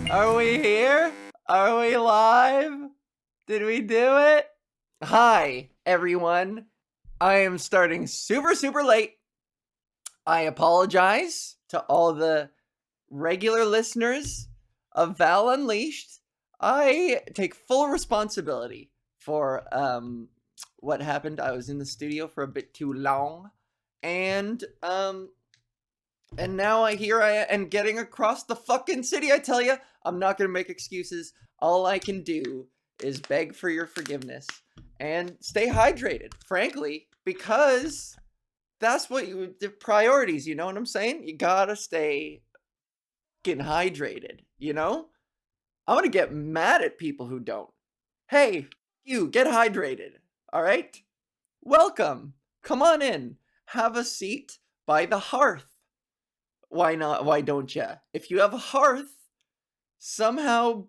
Are we here? Are we live? Did we do it? Hi, everyone. I am starting super late. I apologize to all the regular listeners of Val Unleashed. I take full responsibility for what happened. I was in the studio for a bit too long, and now I am getting across the fucking city. I tell you, I'm not gonna make excuses. All I can do is beg for your forgiveness and stay hydrated. Frankly, because that's what the priorities. You know what I'm saying? You gotta stay fucking hydrated. You know? I'm gonna get mad at people who don't. Hey, you get hydrated. All right? Welcome. Come on in. Have a seat by the hearth. Why not? Why don't you? If you have a hearth, somehow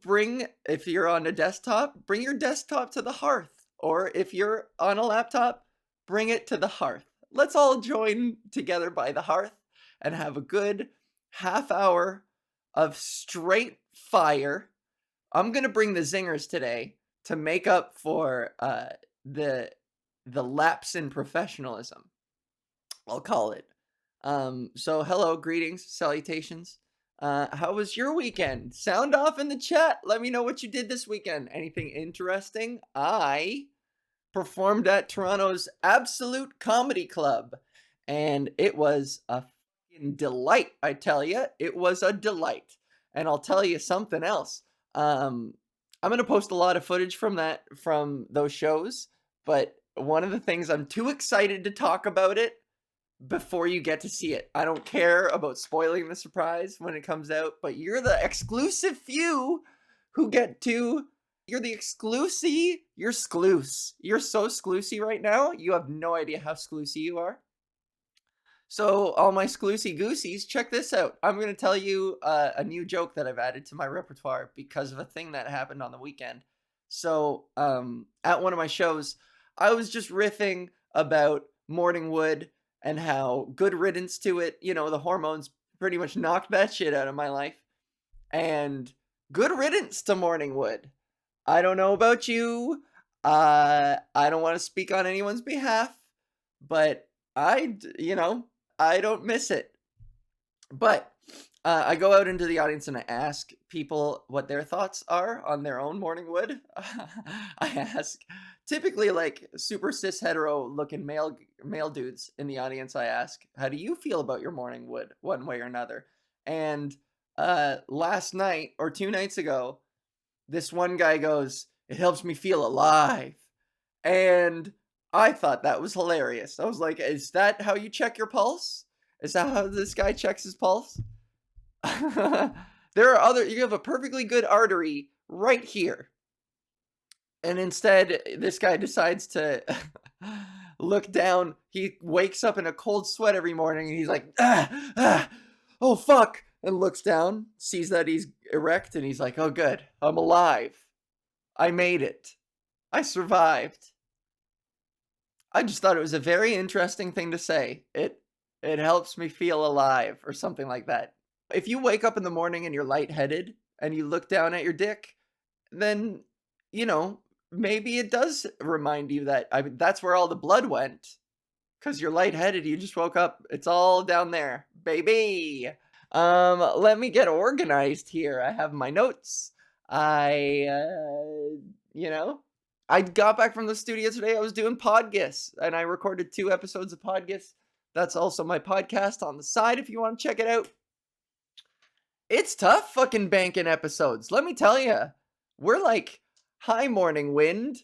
if you're on a desktop, bring your desktop to the hearth. Or if you're on a laptop, bring it to the hearth. Let's all join together by the hearth and have a good half hour of straight fire. I'm going to bring the zingers today to make up for the lapse in professionalism. I'll call it. So hello, greetings, salutations. How was your weekend? Sound off in the chat. Let me know what you did this weekend. Anything interesting? I performed at Toronto's Absolute Comedy Club, and it was a fucking delight. I tell you, it was a delight. And I'll tell you something else. I'm gonna post a lot of footage from those shows, but one of the things I'm too excited to talk about it before you get to see it. I don't care about spoiling the surprise when it comes out, but you're the exclusive few who get to. You're the exclusive. You're skloose. You're so skloosy right now. You have no idea how skloosy you are. So, all my skloosy gooseys, check this out. I'm going to tell you a new joke that I've added to my repertoire because of a thing that happened on the weekend. So, at one of my shows, I was just riffing about morning wood and how good riddance to it. You know, the hormones pretty much knocked that shit out of my life. And good riddance to morning wood. I don't know about you. I don't want to speak on anyone's behalf, but I don't miss it. But I go out into the audience and I ask people what their thoughts are on their own morning wood. I ask typically like super cis hetero looking male dudes in the audience. I ask, how do you feel about your morning wood, one way or another? And last night or 2 nights ago, this one guy goes, it helps me feel alive. And I thought that was hilarious. I was like, is that how you check your pulse? Is that how this guy checks his pulse? You have a perfectly good artery right here. And instead, this guy decides to look down. He wakes up in a cold sweat every morning and he's like, oh fuck. And looks down, sees that he's erect, and he's like, oh good, I'm alive. I made it. I survived. I just thought it was a very interesting thing to say. It helps me feel alive or something like that. If you wake up in the morning and you're lightheaded and you look down at your dick, then, maybe it does remind you that that's where all the blood went. Because you're lightheaded, you just woke up. It's all down there, baby. Let me get organized here. I have my notes. I got back from the studio today. I was doing Podgis, and I recorded 2 episodes of Podgis. That's also my podcast on the side if you want to check it out. It's tough fucking banking episodes. Let me tell you. We're like, hi, Morning Wind.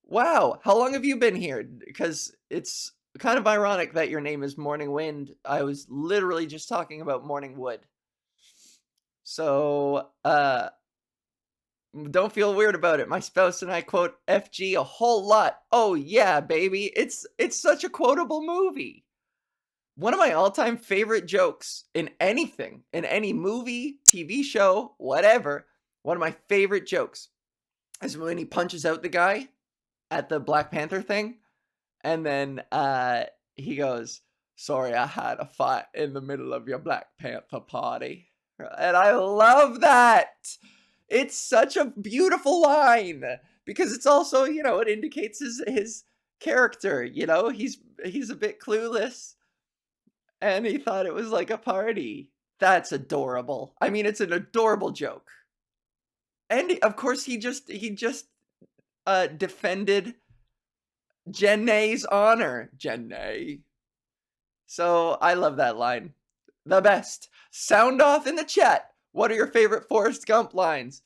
Wow, how long have you been here? Because it's kind of ironic that your name is Morning Wind. I was literally just talking about Morning Wood. So, don't feel weird about it. My spouse and I quote FG a whole lot. Oh yeah, baby. It's such a quotable movie. One of my all-time favorite jokes in anything, in any movie, TV show, whatever, one of my favorite jokes is when he punches out the guy at the Black Panther thing, and then he goes, Sorry, I had a fight in the middle of your Black Panther party. And I love that. It's such a beautiful line because it's also, it indicates his character, he's a bit clueless and he thought it was like a party. That's adorable. I mean, it's an adorable joke. And of course he just defended Jenna's honor. Jenna. So I love that line. The best. Sound off in the chat. What are your favorite Forrest Gump lines?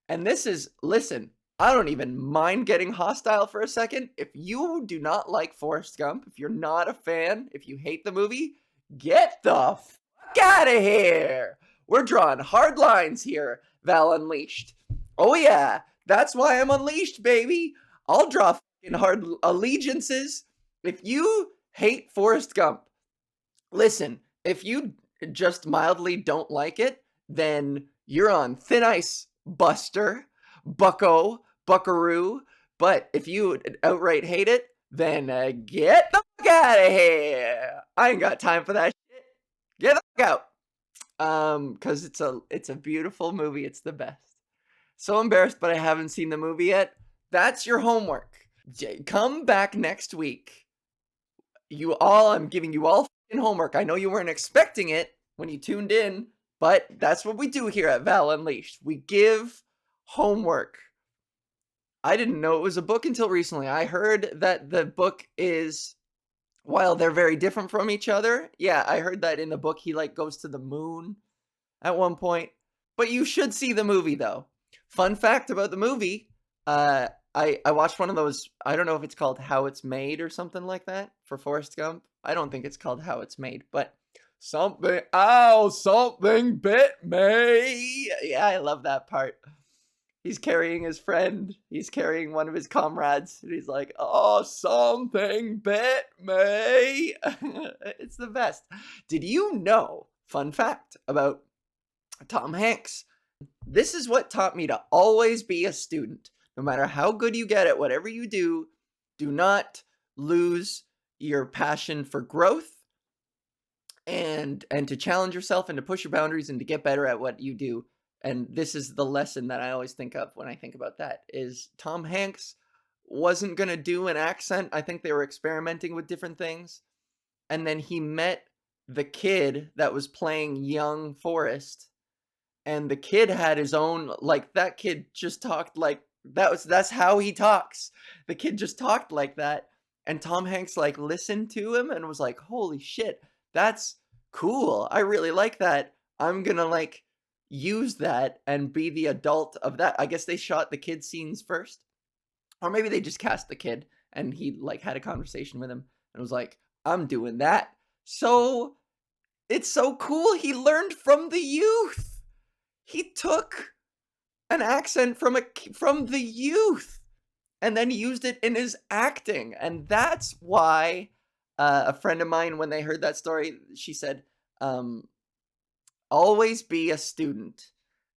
And this is, listen, I don't even mind getting hostile for a second. If you do not like Forrest Gump, if you're not a fan, if you hate the movie, get the fuck out of here. We're drawing hard lines here, Val Unleashed. Oh yeah, that's why I'm unleashed, baby. I'll draw fucking hard allegiances. If you hate Forrest Gump, listen, if you just mildly don't like it, then you're on thin ice, Buster, Bucko, Buckaroo. But if you outright hate it, then get the fuck out of here. I ain't got time for that shit. Get the fuck out. Cause it's a beautiful movie. It's the best. So embarrassed, but I haven't seen the movie yet. That's your homework. Come back next week. I'm giving you all homework. I know you weren't expecting it when you tuned in, but that's what we do here at Val Unleashed. We give homework. I didn't know it was a book until recently. I heard that the book is, while they're very different from each other, yeah, I heard that in the book he like goes to the moon at one point. But you should see the movie though. Fun fact about the movie, I watched one of those, I don't know if it's called How It's Made or something like that for Forrest Gump. I don't think it's called How It's Made, but something bit me. Yeah, I love that part. He's carrying his friend. He's carrying one of his comrades. And he's like, oh, something bit me. It's the best. Did you know, fun fact about Tom Hanks, this is what taught me to always be a student. No matter how good you get at whatever you do not lose your passion for growth and to challenge yourself and to push your boundaries and to get better at what you do. And this is the lesson that I always think of when I think about that, is Tom Hanks wasn't going to do an accent. I think they were experimenting with different things. And then he met the kid that was playing young Forrest. And the kid had his own, like, that kid just talked like, that's how he talks. The kid just talked like that. And Tom Hanks, like, listened to him and was like, holy shit, that's cool. I really like that. I'm gonna, like, use that and be the adult of that. I guess they shot the kid scenes first. Or maybe they just cast the kid and he, like, had a conversation with him and was like, I'm doing that. So, it's so cool. He learned from the youth. He took an accent from the youth and then used it in his acting. And that's why a friend of mine, when they heard that story, she said, always be a student.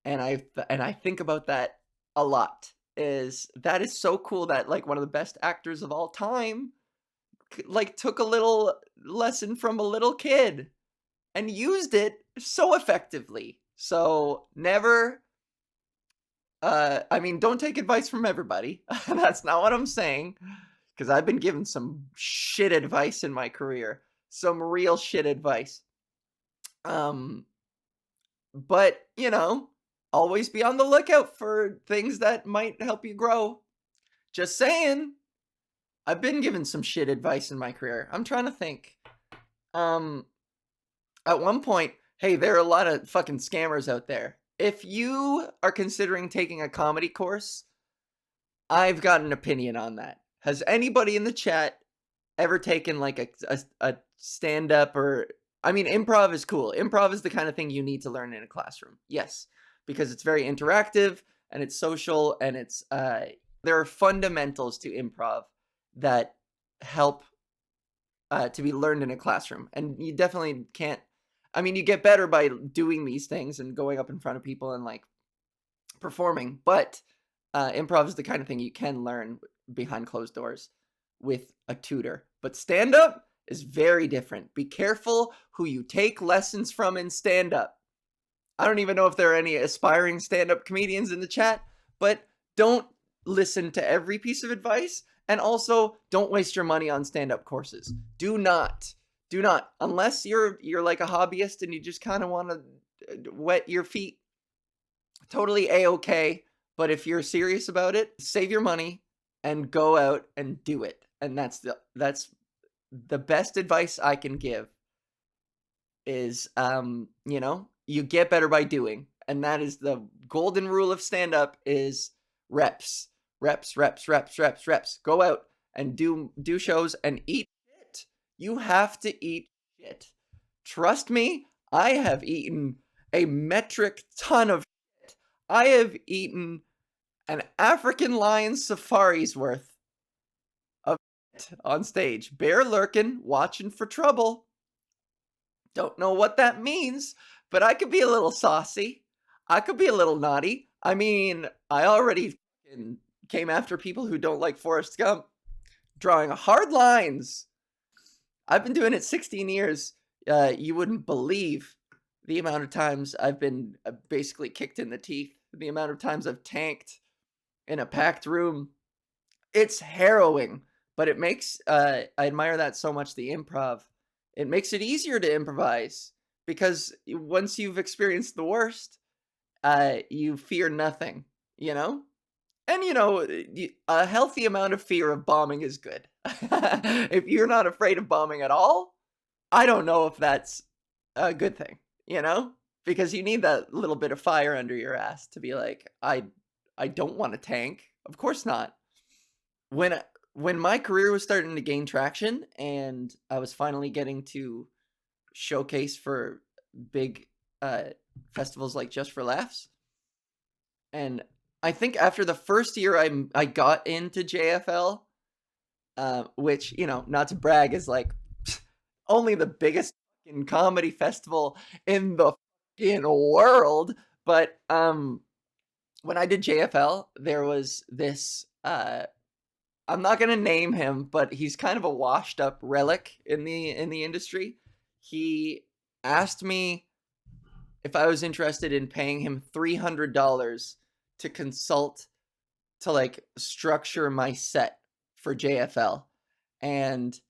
And I think about that a lot. That is so cool that, like, one of the best actors of all time, like, took a little lesson from a little kid and used it so effectively. So never, I mean, don't take advice from everybody. That's not what I'm saying, because I've been given some shit advice in my career, some real shit advice. But, always be on the lookout for things that might help you grow. Just saying. I've been given some shit advice in my career. I'm trying to think. At one point, hey, there are a lot of fucking scammers out there. If you are considering taking a comedy course, I've got an opinion on that. Has anybody in the chat ever taken, like, a stand-up or... I mean, improv is cool. Improv is the kind of thing you need to learn in a classroom. Yes, because it's very interactive, and it's social, and it's... there are fundamentals to improv that help to be learned in a classroom. And you definitely can't... I mean, you get better by doing these things and going up in front of people and, like, performing. But improv is the kind of thing you can learn behind closed doors with a tutor. But stand-up is very different. Be careful who you take lessons from in stand-up. I don't even know if there are any aspiring stand-up comedians in the chat, but don't listen to every piece of advice, and also don't waste your money on stand-up courses. Do not, unless you're like a hobbyist and you just kind of want to wet your feet. Totally a-okay, but if you're serious about it, save your money and go out and do it. And that's the best advice I can give is, you get better by doing. And that is the golden rule of stand-up is reps. Reps. Go out and do shows and eat shit. You have to eat shit. Trust me, I have eaten a metric ton of shit. I have eaten an African lion safari's worth of shit on stage. Bear lurking, watching for trouble. Don't know what that means, but I could be a little saucy. I could be a little naughty. I mean, I already came after people who don't like Forest Gump, drawing hard lines. I've been doing it 16 years. You wouldn't believe the amount of times I've been basically kicked in the teeth, the amount of times I've tanked in a packed room. It's harrowing, but it makes, I admire that so much, the improv. It makes it easier to improvise because once you've experienced the worst, you fear nothing, you know? And, a healthy amount of fear of bombing is good. If you're not afraid of bombing at all, I don't know if that's a good thing, because you need that little bit of fire under your ass to be like, I don't want to tank. Of course not. When my career was starting to gain traction and I was finally getting to showcase for big festivals like Just for Laughs, and I think after the first year I got into JFL, which, not to brag, is like only the biggest fucking comedy festival in the fucking world. But when I did JFL, there was this, I'm not gonna name him, but he's kind of a washed up relic in the industry. He asked me if I was interested in paying him $300 to consult to like structure my set for JFL. And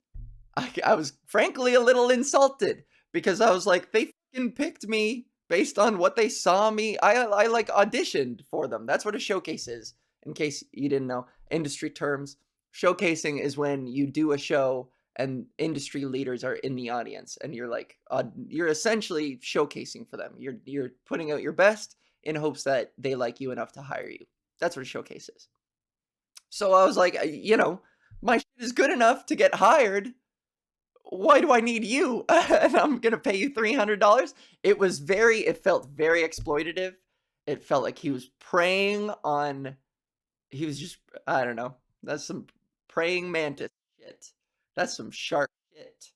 I was frankly a little insulted because I was like, they fucking picked me based on what they saw me. I like auditioned for them. That's what a showcase is. In case you didn't know, industry terms. Showcasing is when you do a show and industry leaders are in the audience and you're like, you're essentially showcasing for them. You're putting out your best in hopes that they like you enough to hire you. That's what a showcase is. So I was like, my shit is good enough to get hired. Why do I need you? And I'm going to pay you $300. It felt very exploitative. It felt like he was just, I don't know. That's some praying mantis shit. That's some shark shit.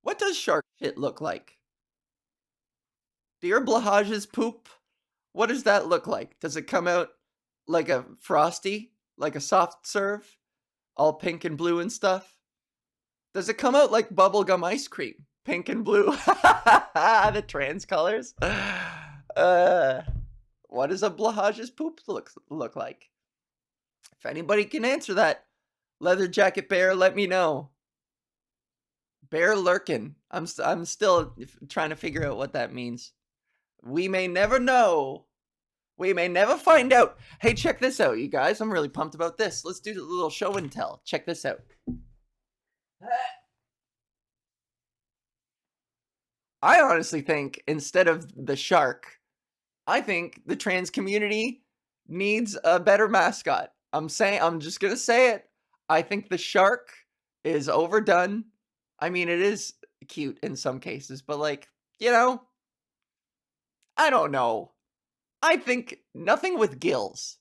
What does shark shit look like? Do your blahages poop? What does that look like? Does it come out like a Frosty? Like a soft serve? All pink and blue and stuff? Does it come out like bubblegum ice cream? Pink and blue? The trans colors? What does a blahages poop look like? If anybody can answer that, Leather Jacket Bear, let me know. Bear lurkin'. I'm still trying to figure out what that means. We may never know. We may never find out. Hey, check this out, you guys. I'm really pumped about this. Let's do a little show and tell. Check this out. I honestly think instead of the shark, I think the trans community needs a better mascot. I'm just going to say it. I think the shark is overdone. I mean, it is cute in some cases, but like, I don't know. I think nothing with gills.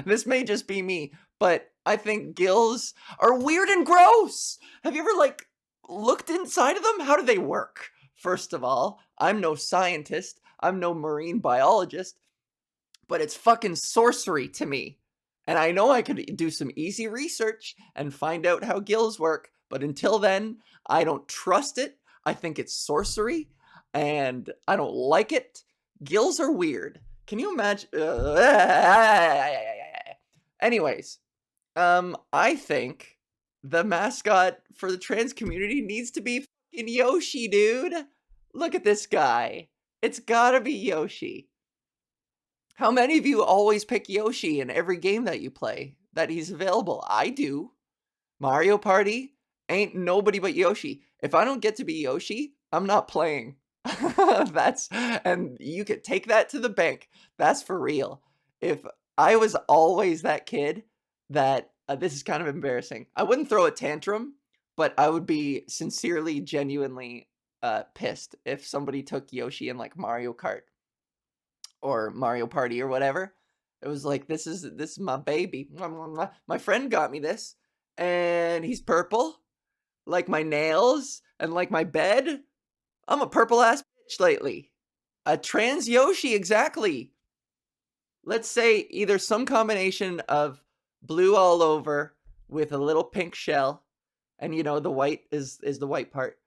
This may just be me, but I think gills are weird and gross. Have you ever like looked inside of them? How do they work? First of all, I'm no scientist. I'm no marine biologist, but it's fucking sorcery to me. And I know I could do some easy research and find out how gills work, But until then, I don't trust it. I think it's sorcery, and I don't like it. Gills are weird. Can you imagine? Anyways, I think the mascot for the trans community needs to be fucking Yoshi, dude. Look at this guy. It's gotta be Yoshi. How many of you always pick Yoshi in every game that you play, that he's available? I do. Mario Party ain't nobody but Yoshi. If I don't get to be Yoshi, I'm not playing. And you could take that to the bank. That's for real. If I was always that kid that, this is kind of embarrassing. I wouldn't throw a tantrum, but I would be sincerely, genuinely pissed if somebody took Yoshi in like Mario Kart or Mario Party or whatever. It was like, this is my baby. My friend got me this, and he's purple, like my nails and like my bed. I'm a purple ass bitch lately. A trans Yoshi, exactly. Let's say either some combination of blue all over with a little pink shell, and you know the white is the white part.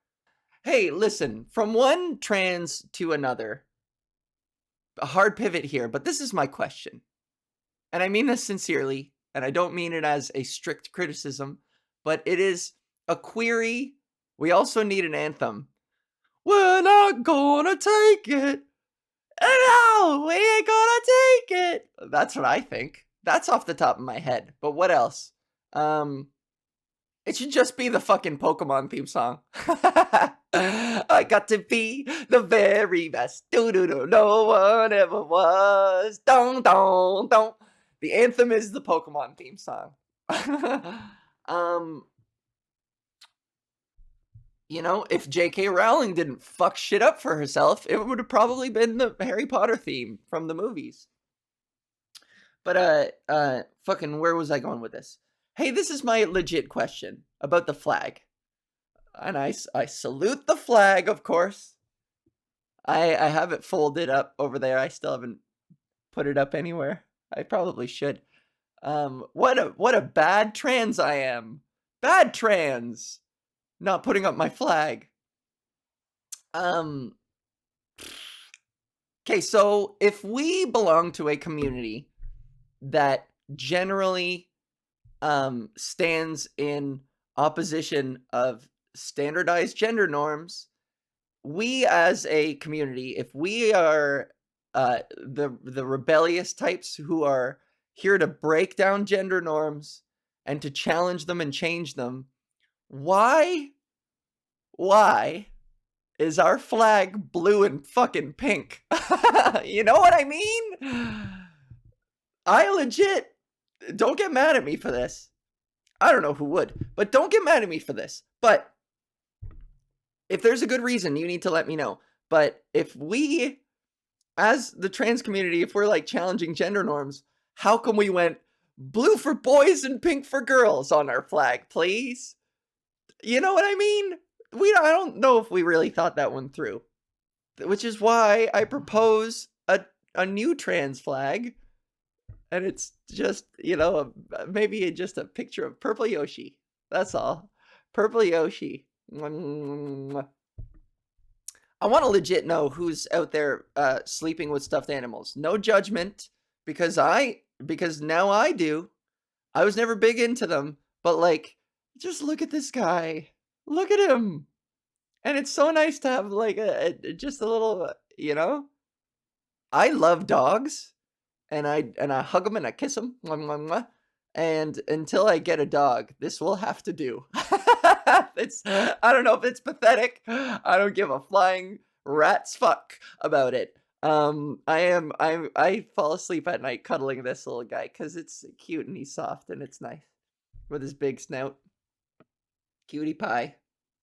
Hey, listen, from one trans to another. A hard pivot here, but this is my question. And I mean this sincerely, and I don't mean it as a strict criticism, but it is a query. We also need an anthem. We're not gonna take it. No, we ain't gonna take it. That's what I think. That's off the top of my head. But what else? It should just be the fucking Pokemon theme song. I got to be the very best. Do no one ever was. Don't don't don't. The anthem is the Pokemon theme song. You know, if J.K. Rowling didn't fuck shit up for herself, it would have probably been the Harry Potter theme from the movies. But fucking, where was I going with this? Hey, this is my legit question about the flag. And I salute the flag, of course. I have it folded up over there. I still haven't put it up anywhere. I probably should. What a bad trans I am. Bad trans. Not putting up my flag. Okay, so if we belong to a community that generally stands in opposition of standardized gender norms, we as a community, if we are the rebellious types who are here to break down gender norms and to challenge them and change them, why is our flag blue and fucking pink? You know what I mean? I legit, don't get mad at me for this. I don't know who would, but don't get mad at me for this. But if there's a good reason, you need to let me know. But if we, as the trans community, if we're like challenging gender norms, how come we went blue for boys and pink for girls on our flag, please? You know what I mean? I don't know if we really thought that one through. Which is why I propose a new trans flag. And it's just, you know, maybe just a picture of Purple Yoshi. That's all. Purple Yoshi. I want to legit know who's out there sleeping with stuffed animals. No judgment, because now I do. I was never big into them, but like, just look at this guy. Look at him. And it's so nice to have like just a little, you know. I love dogs, and I hug them and I kiss them. And until I get a dog, this will have to do. I don't know if it's pathetic. I don't give a flying rat's fuck about it. I fall asleep at night cuddling this little guy because it's cute and he's soft and it's nice with his big snout. Cutie pie.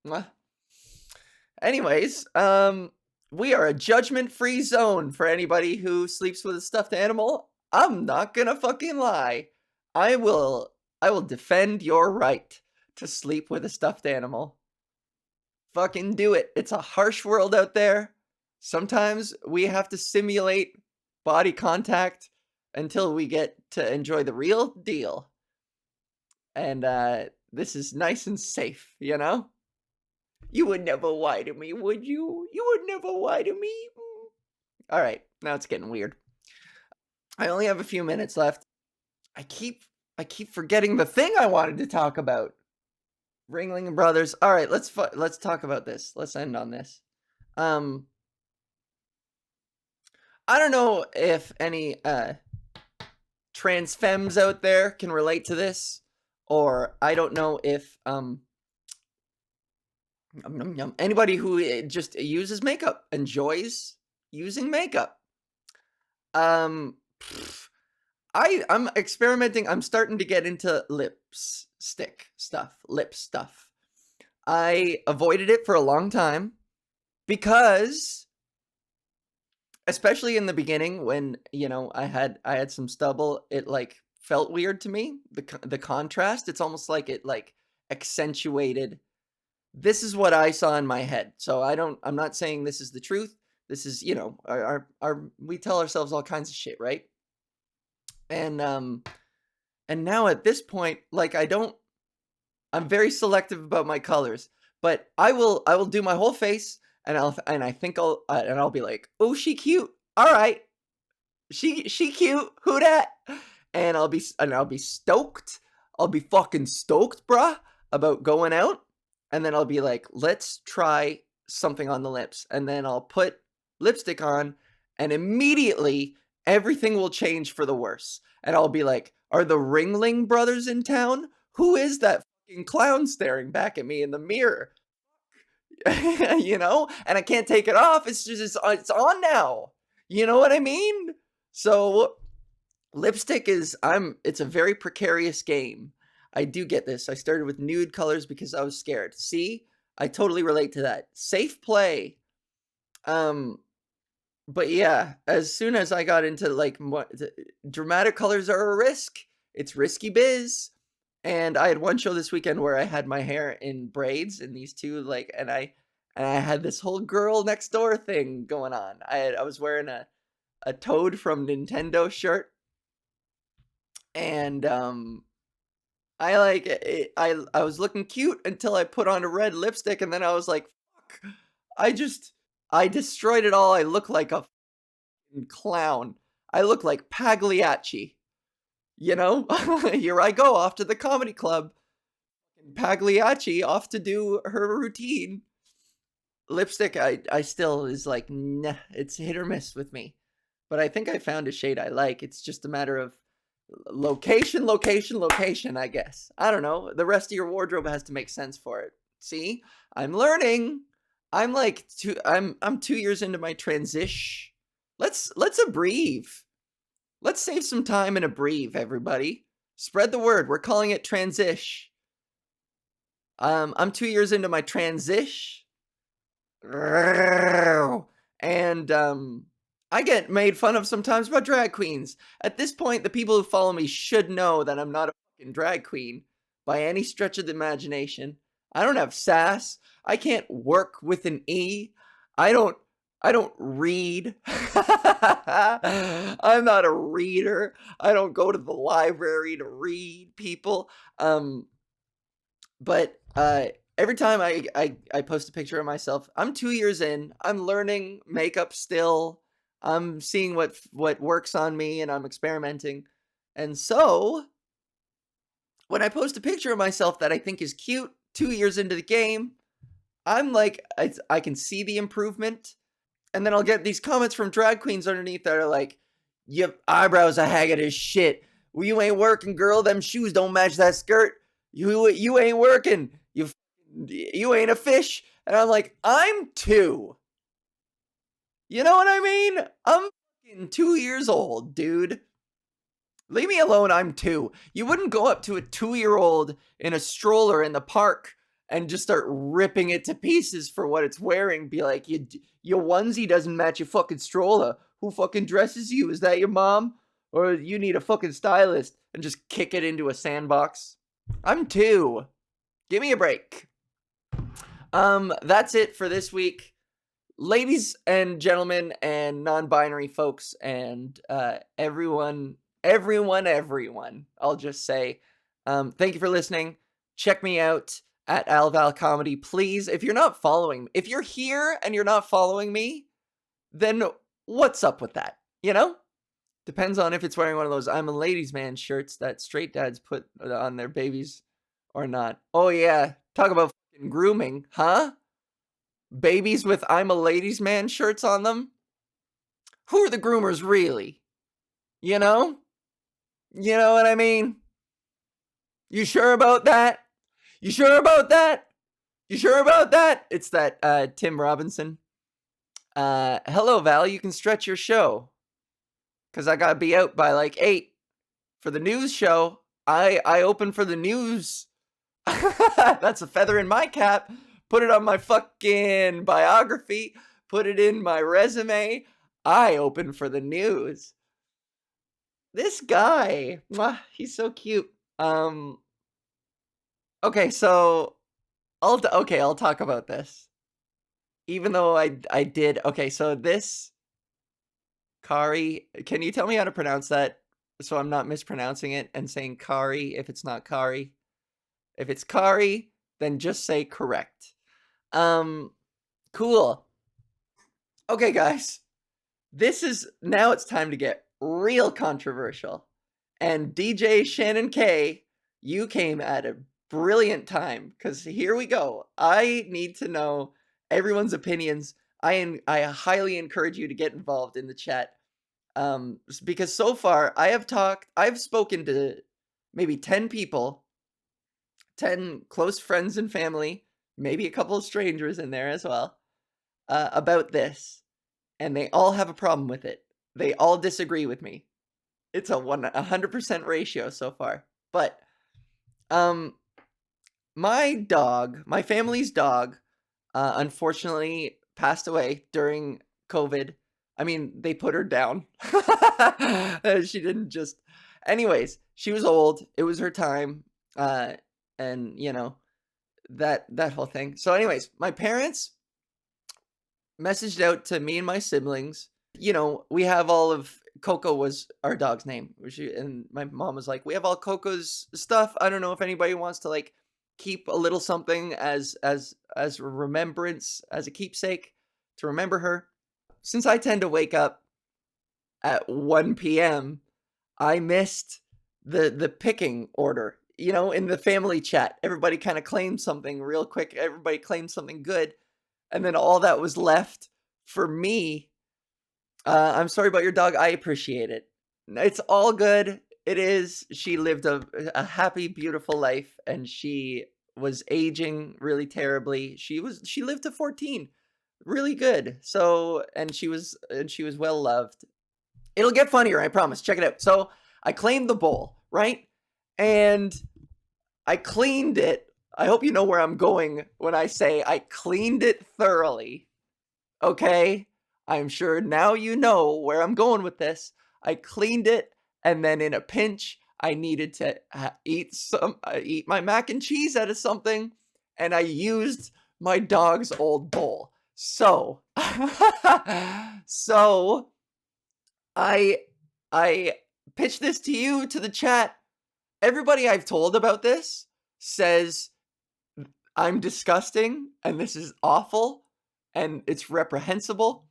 Mwah. Anyways, we are a judgment-free zone for anybody who sleeps with a stuffed animal. I'm not gonna fucking lie. I will defend your right to sleep with a stuffed animal. Fucking do it. It's a harsh world out there. Sometimes we have to simulate body contact until we get to enjoy the real deal. And this is nice and safe, you know? You would never lie to me, would you? You would never lie to me. All right, now it's getting weird. I only have a few minutes left. I keep I keep forgetting the thing I wanted to talk about. Ringling Brothers. All right, let's talk about this. Let's end on this. Um, I don't know if any trans femmes out there can relate to this, or I don't know if anybody who just uses makeup enjoys using makeup. Pff, I'm experimenting. I'm starting to get into lipstick stuff, lip stuff. I avoided it for a long time because, especially in the beginning when, I had some stubble, it like felt weird to me. The contrast, it's almost like it like accentuated. This is what I saw in my head. So I'm not saying this is the truth. This is, our we tell ourselves all kinds of shit, right? And and now at this point, like I'm very selective about my colors, but I will do my whole face, and I think I'll be like, "Oh, she cute. All right. She cute. Who dat?" And I'll be stoked. I'll be fucking stoked, bruh, about going out. And then I'll be like, "Let's try something on the lips." And then I'll put lipstick on, and immediately everything will change for the worse. And I'll be like, "Are the Ringling Brothers in town? Who is that fucking clown staring back at me in the mirror?" And I can't take it off. It's on now. You know what I mean? So lipstick it's a very precarious game. I do get this. I started with nude colors because I was scared. See? I totally relate to that. Safe play. Um but yeah, as soon as I got into like dramatic colors are a risk. It's risky biz. And I had one show this weekend where I had my hair in braids and these two like and I had this whole girl next door thing going on. I was wearing a Toad from Nintendo shirt, and I like it, I was looking cute until I put on a red lipstick, and then I was like, fuck. I just I destroyed it all. I look like a fucking clown. I look like Pagliacci, you know? Here I go off to the comedy club. Pagliacci off to do her routine. Lipstick, I still is like, nah, it's hit or miss with me. But I think I found a shade I like. It's just a matter of location, location, location, I guess. I don't know. The rest of your wardrobe has to make sense for it. See? I'm learning. I'm 2 years into my transition. Let's abbrev. Let's save some time and abbrev, everybody. Spread the word. We're calling it transition. I'm 2 years into my transition. And I get made fun of sometimes by drag queens. At this point, the people who follow me should know that I'm not a fucking drag queen by any stretch of the imagination. I don't have sass. I can't work with an E. I don't read. I'm not a reader. I don't go to the library to read people. But every time I post a picture of myself, I'm 2 years in. I'm learning makeup still. I'm seeing what works on me, and I'm experimenting. And so when I post a picture of myself that I think is cute, 2 years into the game, I'm like, I can see the improvement. And then I'll get these comments from drag queens underneath that are like, "Your eyebrows are haggard as shit. Well, you ain't working, girl. Them shoes don't match that skirt. You ain't working. You ain't a fish." And I'm like, I'm 2. You know what I mean? I'm fucking 2 years old, dude. Leave me alone. I'm 2. You wouldn't go up to a 2-year-old in a stroller in the park and just start ripping it to pieces for what it's wearing. Be like, your onesie doesn't match your fucking stroller. Who fucking dresses you? Is that your mom? Or you need a fucking stylist? And just kick it into a sandbox. I'm 2. Give me a break. That's it for this week. Ladies and gentlemen and non-binary folks and everyone, I'll just say, thank you for listening. check me out at Val Comedy. Please, if you're not following, if you're here and you're not following me, then what's up with that? You know? Depends on if it's wearing one of those I'm a ladies man shirts that straight dads put on their babies or not. Oh yeah, talk about fucking grooming, huh? Babies with I'm a ladies man shirts on them? Who are the groomers really? You know? You know what I mean? You sure about that? You sure about that? You sure about that? It's that Tim Robinson. Hello Val, you can stretch your show. Cause I gotta be out by like 8 for the news show. I open for the news. That's a feather in my cap. Put it on my fucking biography. Put it in my resume. I open for the news. This guy, he's so cute. Okay, so I'll talk about this. Even though I did. Okay, so this Kari, can you tell me how to pronounce that so I'm not mispronouncing it and saying Kari if it's not Kari? If it's Kari, then just say correct. Cool. Okay, guys. Now it's time to get real controversial. And DJ Shannon K, you came at a brilliant time because here we go. I need to know everyone's opinions. I highly encourage you to get involved in the chat. Because so far I've spoken to maybe 10 people, 10 close friends and family, maybe a couple of strangers in there as well, about this. And they all have a problem with it. They all disagree with me. It's a 100% ratio so far. But, my family's dog, unfortunately passed away during COVID. I mean, they put her down. She didn't just... Anyways, she was old. It was her time. And, you know, that whole thing. So anyways, my parents messaged out to me and my siblings. You know, we have all of... Coco was our dog's name. And my mom was like, we have all Coco's stuff. I don't know if anybody wants to, like, keep a little something as a remembrance, as a keepsake to remember her. Since I tend to wake up at 1 p.m., I missed the picking order. You know, in the family chat, everybody kind of claimed something real quick. Everybody claimed something good. And then all that was left for me. I'm sorry about your dog. I appreciate it. It's all good. It is. She lived a happy, beautiful life, and she was aging really terribly. She lived to 14. Really good. So, and she was well loved. It'll get funnier, I promise. Check it out. So, I claimed the bowl, right? And I cleaned it. I hope you know where I'm going when I say I cleaned it thoroughly. Okay? I'm sure now you know where I'm going with this. I cleaned it, and then in a pinch, I needed to eat my mac and cheese out of something, and I used my dog's old bowl. So, so I pitch this to you, to the chat. Everybody I've told about this says I'm disgusting, and this is awful, and it's reprehensible.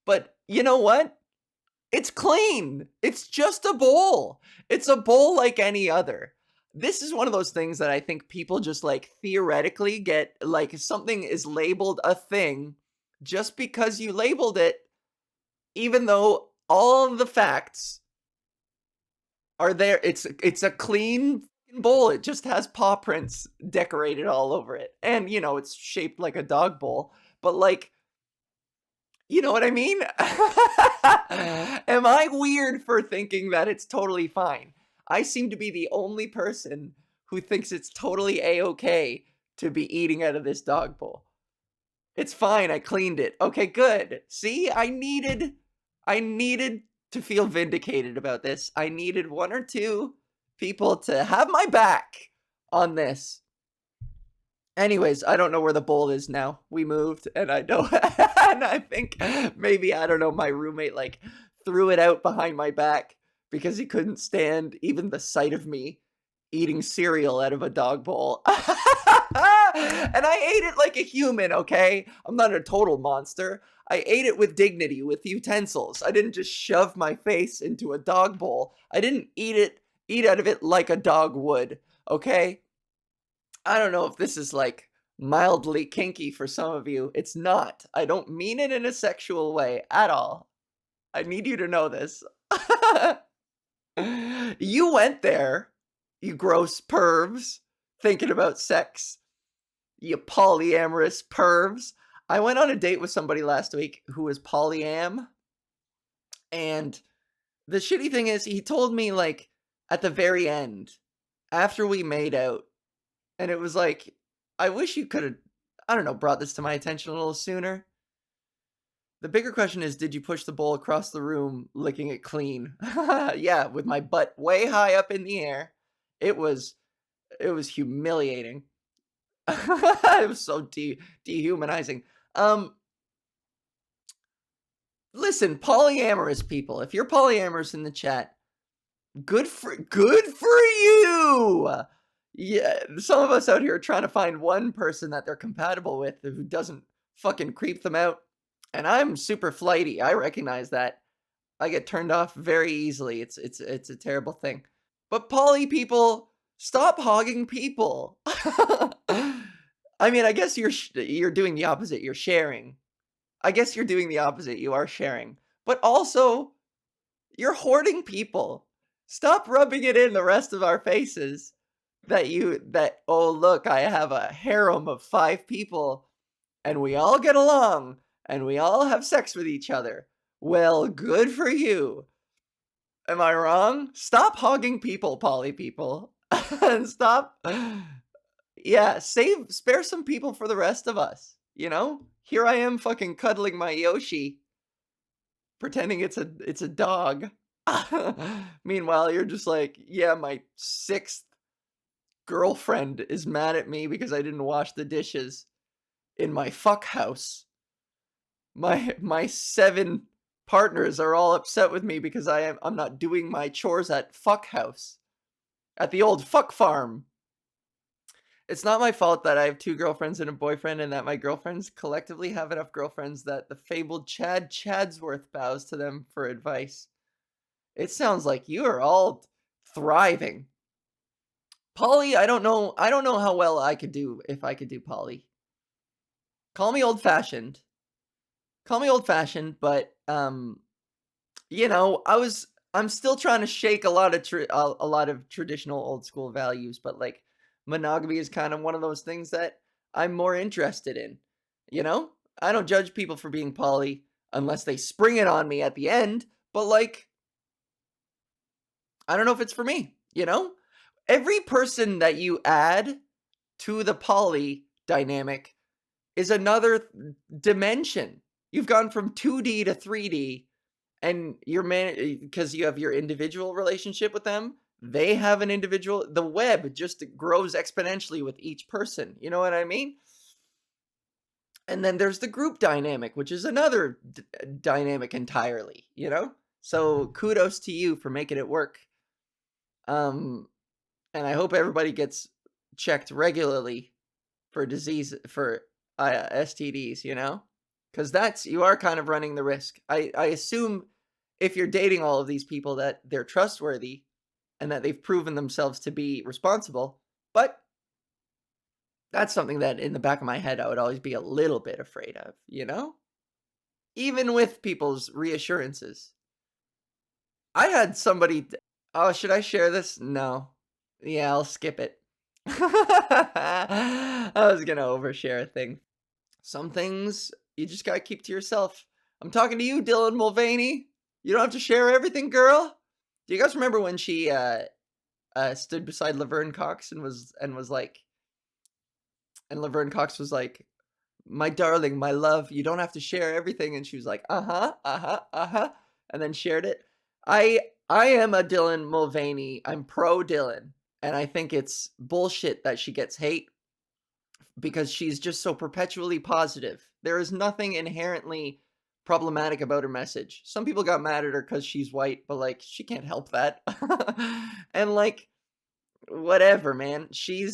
But you know what? It's clean. It's just a bowl. It's a bowl like any other. This is one of those things that I think people just, like, theoretically get, like, something is labeled a thing just because you labeled it, even though all of the facts are there. It's a clean bowl. It just has paw prints decorated all over it. And, you know, it's shaped like a dog bowl. But, like, you know what I mean? Am I weird for thinking that it's totally fine? I seem to be the only person who thinks it's totally a-okay to be eating out of this dog bowl. It's fine, I cleaned it. Okay, good. See, I needed to feel vindicated about this. I needed one or two people to have my back on this. Anyways, I don't know where the bowl is now. We moved, and I know, and I think maybe, I don't know, my roommate, like, threw it out behind my back because he couldn't stand even the sight of me eating cereal out of a dog bowl. And I ate it like a human, okay? I'm not a total monster. I ate it with dignity, with utensils. I didn't just shove my face into a dog bowl. I didn't eat out of it like a dog would, okay? I don't know if this is like mildly kinky for some of you. It's not. I don't mean it in a sexual way at all. I need you to know this. You went there, you gross pervs, thinking about sex, you polyamorous pervs. I went on a date with somebody last week who was polyam, and the shitty thing is he told me, like, at the very end, after we made out, and it was like, I wish you could have, I don't know, brought this to my attention a little sooner. The bigger question is, did you push the bowl across the room, licking it clean? Yeah, with my butt way high up in the air. It was humiliating. It was so dehumanizing. Listen, polyamorous people, if you're polyamorous in the chat, good for you. Yeah, some of us out here are trying to find one person that they're compatible with who doesn't fucking creep them out. And I'm super flighty. I recognize that. I get turned off very easily. It's a terrible thing. But poly people, stop hogging people. I mean, I guess you're doing the opposite. You're sharing. I guess you're doing the opposite. You are sharing. But also, you're hoarding people. Stop rubbing it in the rest of our faces that oh look, I have a harem of 5 people and we all get along and we all have sex with each other. Well, good for you. Am I wrong? Stop hogging people, poly people. And stop. Yeah, spare some people for the rest of us, you know? Here I am fucking cuddling my Yoshi, pretending it's a dog. Meanwhile, you're just like, yeah, my 6th girlfriend is mad at me because I didn't wash the dishes in my fuck house. My 7 partners are all upset with me because I'm not doing my chores at fuck house. At the old fuck farm. It's not my fault that I have 2 girlfriends and a boyfriend and that my girlfriends collectively have enough girlfriends that the fabled Chad Chadsworth bows to them for advice. It sounds like you are all thriving. Poly, I don't know how well I could do if I could do poly. Call me old-fashioned. Call me old-fashioned, but you know, I'm still trying to shake a lot of traditional old school values, but like monogamy is kind of one of those things that I'm more interested in. You know? I don't judge people for being poly unless they spring it on me at the end, but like I don't know if it's for me, you know? Every person that you add to the poly dynamic is another dimension. You've gone from 2D to 3D, and you're because you have your individual relationship with them. They have an individual. The web just grows exponentially with each person. You know what I mean? And then there's the group dynamic, which is another dynamic entirely. You know? So kudos to you for making it work. And I hope everybody gets checked regularly for STDs, you know? Because you are kind of running the risk. I assume if you're dating all of these people that they're trustworthy and that they've proven themselves to be responsible, but that's something that in the back of my head I would always be a little bit afraid of, you know? Even with people's reassurances. I had somebody, oh, should I share this? No. Yeah, I'll skip it. I was gonna overshare a thing. Some things you just gotta keep to yourself. I'm talking to you, Dylan Mulvaney. You don't have to share everything, girl. Do you guys remember when she stood beside Laverne Cox and was like, and Laverne Cox was like, "My darling, my love, you don't have to share everything," and she was like, "Uh-huh, uh-huh, uh-huh," and then shared it. I am a Dylan Mulvaney. I'm pro Dylan, and I think it's bullshit that she gets hate because she's just so perpetually positive. There is nothing inherently problematic about her message. Some people got mad at her because she's white, but like she can't help that. And like whatever, man. She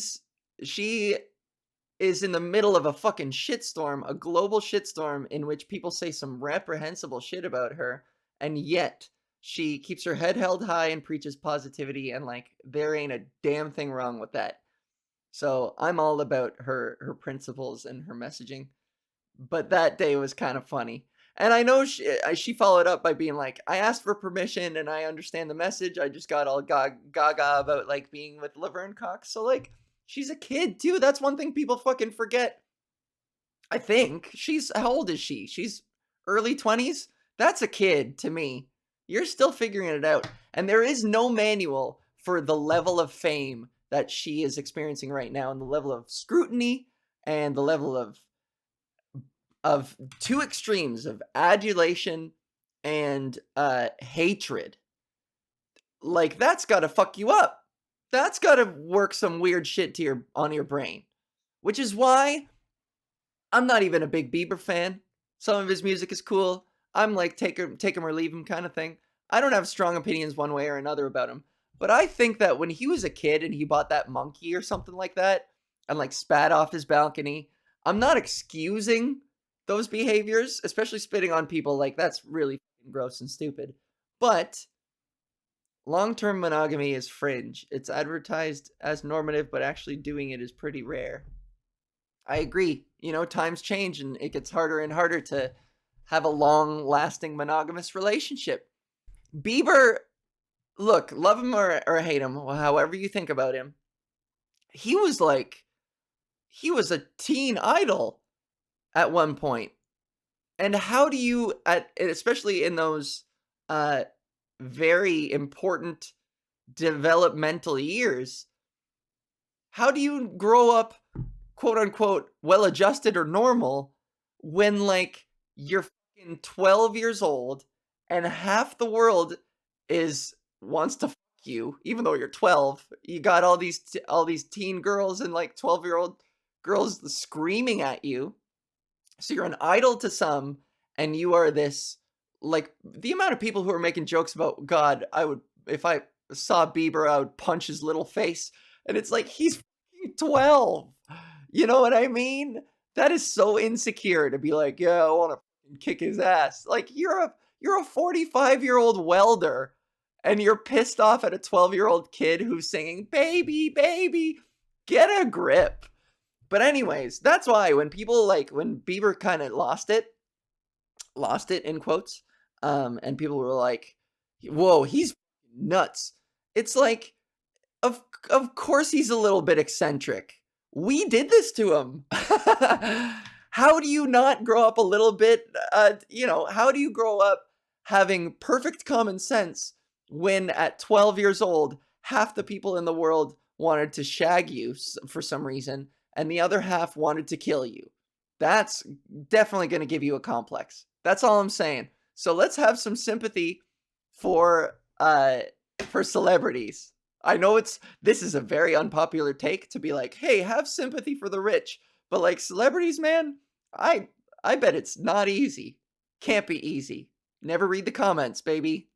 is in the middle of a fucking shitstorm, a global shitstorm in which people say some reprehensible shit about her, and yet she keeps her head held high and preaches positivity, and like there ain't a damn thing wrong with that. So I'm all about her principles and her messaging. But that day was kind of funny. And I know she followed up by being like, "I asked for permission and I understand the message. I just got all gaga about like being with Laverne Cox." So like, she's a kid too. That's one thing people fucking forget. I think she's how old is she? She's early 20s. That's a kid to me. You're still figuring it out. And there is no manual for the level of fame that she is experiencing right now and the level of scrutiny and the level of two extremes of adulation and hatred. Like that's got to fuck you up. That's got to work some weird shit to your on your brain. Which is why I'm not even a big Bieber fan. Some of his music is cool. I'm like take him or leave him kind of thing. I don't have strong opinions one way or another about him. But I think that when he was a kid and he bought that monkey or something like that and like spat off his balcony, I'm not excusing those behaviors, especially spitting on people. Like that's really gross and stupid. But long-term monogamy is fringe. It's advertised as normative, but actually doing it is pretty rare. I agree. You know, times change and it gets harder and harder to have a long lasting monogamous relationship. Bieber, look, love him or hate him, however you think about him, he was like, he was a teen idol at one point. And how do you, especially in those uh, very important developmental years, how do you grow up quote unquote well adjusted or normal when like you're fucking 12 years old and half the world is wants to fuck you even though you're 12. You got all these teen girls and like 12-year-old girls screaming at you. So you're an idol to some and you are this like the amount of people who are making jokes about God, I would if I saw Bieber I would punch his little face, and it's like he's 12. You know what I mean? That is so insecure to be like, yeah, I want to kick his ass. Like you're a 45-year-old welder and you're pissed off at a 12-year-old kid who's singing baby baby. Get a grip. But anyways, that's why when people like when Bieber kind of lost it in quotes, and people were like, "Whoa, he's nuts." It's like of course he's a little bit eccentric. We did this to him. How do you not grow up a little bit, how do you grow up having perfect common sense when at 12 years old, half the people in the world wanted to shag you for some reason, and the other half wanted to kill you? That's definitely going to give you a complex. That's all I'm saying. So let's have some sympathy for celebrities. I know this is a very unpopular take to be like, "Hey, have sympathy for the rich." But like celebrities, man, I bet it's not easy. Can't be easy. Never read the comments, baby.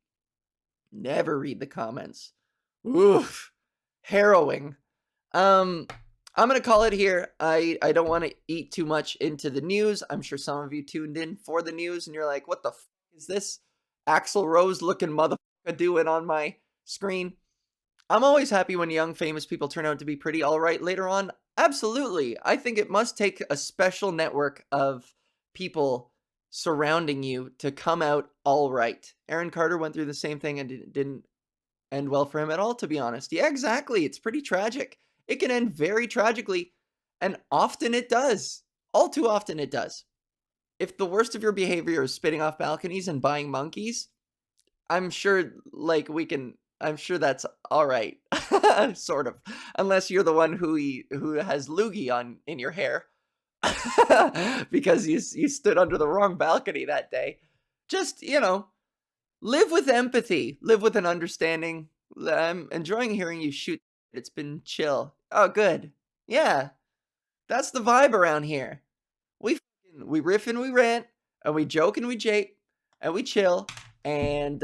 Never read the comments. Oof. Harrowing. Um I'm going to call it here. I don't want to eat too much into the news. I'm sure some of you tuned in for the news and you're like, "What the is this Axl Rose looking motherfucker doing on my screen?" I'm always happy when young famous people turn out to be pretty all right later on. Absolutely. I think it must take a special network of people surrounding you to come out all right. Aaron Carter went through the same thing and didn't end well for him at all, to be honest. Yeah, exactly. It's pretty tragic. It can end very tragically, and often it does. All too often it does. If the worst of your behavior is spitting off balconies and buying monkeys, I'm sure I'm sure that's all right. Sort of. Unless you're the one who has loogie on in your hair because you stood under the wrong balcony that day. Just, live with empathy, live with an understanding. I'm enjoying hearing you shoot. It's been chill. Oh, good. Yeah, that's the vibe around here. We riff and we rant, and we joke and we jape, and we chill, And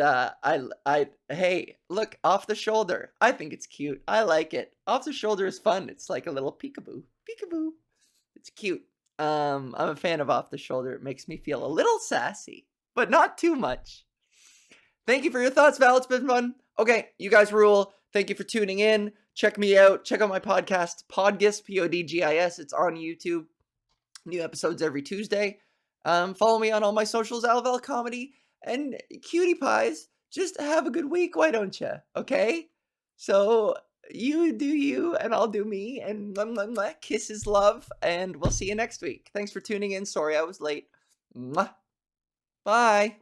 hey, look, off the shoulder. I think it's cute. I like it. Off the shoulder is fun. It's like a little peekaboo. Peekaboo. It's cute. I'm a fan of off the shoulder. It makes me feel a little sassy, but not too much. Thank you for your thoughts, Val. It's been fun. Okay, you guys rule. Thank you for tuning in. Check me out. Check out my podcast, Podgis, Podgis. It's on YouTube. New episodes every Tuesday. Follow me on all my socials, Alval Comedy. And cutie pies, just have a good week, why don't you? Okay? So you do you, and I'll do me, and kisses, love, and we'll see you next week. Thanks for tuning in. Sorry I was late. Mwah. Bye.